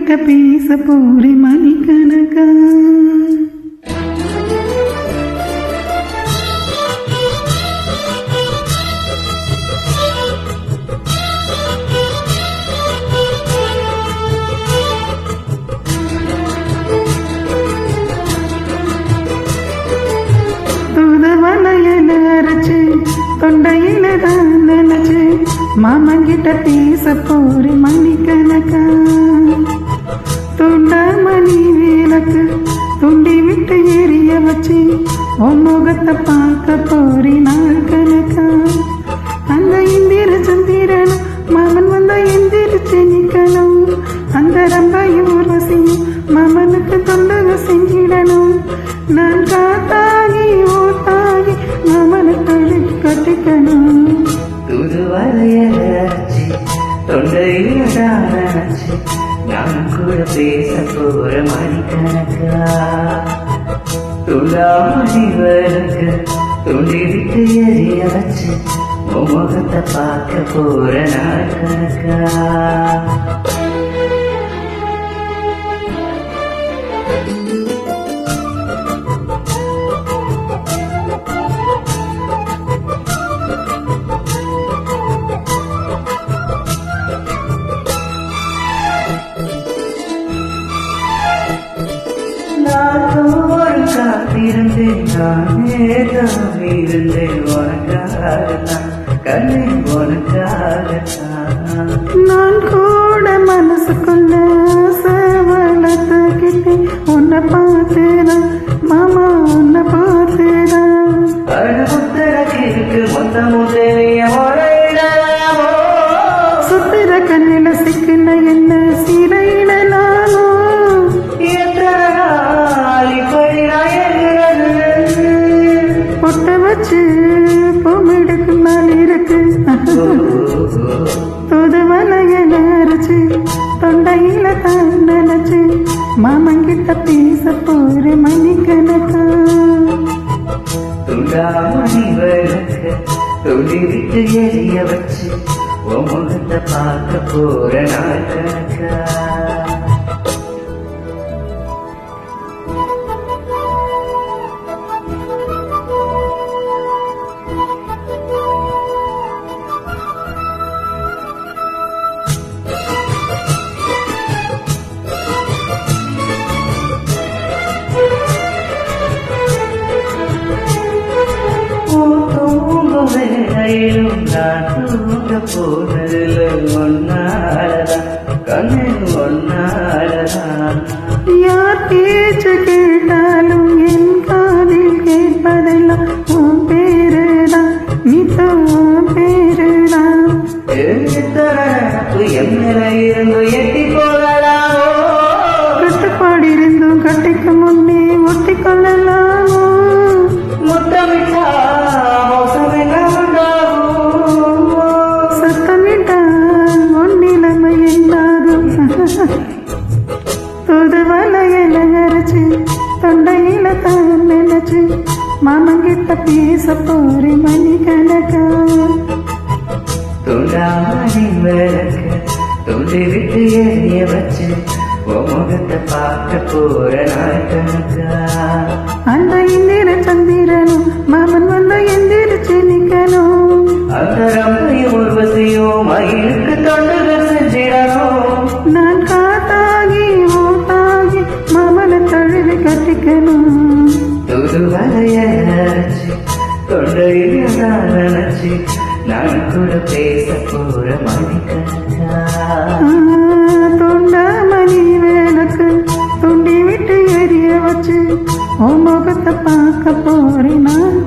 கிட்ட பேச போறே மணிக்கணக்கா. தூதுவளையல அரைச்சு தொண்டையில தான் நினைச்சு மாமன் கிட்ட பேச போறே மணிக்கணக்கா. துண்டமணி விளக்கு துண்டி விட்டு எரிய வச்சு உன் முகத்தை பார்க்க போறே நாள் கணக்கா. அந்த இந்திர சந்திரனும் மாமன் வந்த எந்திரிச்சு நிக்கணும். அந்த ரம்பையும் ரசியும் மாமனுக்கு தொண்டக செஞ்சிடணும். நான் காத்தாகி ஓட்டாகி மாமனுக்கு கட்டிக்கணும். தூதுவளையலரைச்சு தொண்டையில நினைச்சு நான் கூட பேச போற மணிக்கணக்கா. துளாமணி விளக்கு துண்டி விட்டு எரிய வச்சு உன் முகத்தை பார்க்க போற நாள் கணக்கா. நாளோறும் காத்திருந்தேன் நானே தான் இருந்தேன் உனக்காகத்தான் கண்ணே உனக்காகத்தான். நான் கூட மனசுக்குள்ள ஆசை வளர்த்துக்கிட்டேன். உன்னை பார்த்துதான் மாமா உன்னை பார்த்துதான். அழுத்தரக்கு மொத்த முதலிய முறையிடலாமோ சுத்திர கண்ணில சிக்கின என்ன சீரையிடலாமோ. பொட்ட வச்சு பொம்மெடுக்கு நாள் இருக்கு. தூதுவளையல அரைச்சு தொண்டையில தான் நினைச்சு மாமன் கிட்ட பேச போறே மணிக்கணக்கா. துண்டாமணி விளக்கு துளி விட்டு எரிய வச்சு உன் முகத்தை பார்க்க போற நாள் கணக்கா. வேளையிலும் நான் தூங்க போனதில் ஒன்னாலதான் கண்ணு ஒன்னாலதான். யார் பேச்சு கேட்டாலும் என் காதில் கேட்பதெல்லாம் உன் பேருதான் மித்தம் உன் பேருதான். எம்மில இருந்து எட்டி போகலாமோ கட்டுப்பாடு இருந்தும் கட்டிக்கு முன்னே ஒட்டி கொள்ளலாமோ. முத்தமிட்டா சத்தமிட்டால் உன் நிலைமை என்னாகும். தூதுவளையல அரைச்சு தொண்டையில தான் நினைச்சு மாமன் கிட்ட பேச போறே மணிக்கணக்கா. துண்டாமணி விளக்கு துண்டி விட்டு எரிய வச்சு உன் முகத்தை பார்க்க போற நாள் கணக்கா. அந்த இந்திர சந்திரனும் மாமன் வந்த எந்திரிச்சு நிக்கணும். அந்த ரம்பையும் உர்வசியும் மயிலுக்கு தொண்டுகள் செஞ்சிடணும். நான் காத்தாகி ஓட்டாகி மாமனை தழுவி கட்டிக்கணும். தூதுவளையல அரைச்சு தொண்டையில நினைச்சு நான் கூட பேச போற மணிக்கணக்கா. தொண்டமணி விளக்கு துண்டி விட்டு எரிய வச்சு உன் முகத்தை பார்க்க போறேன் நான்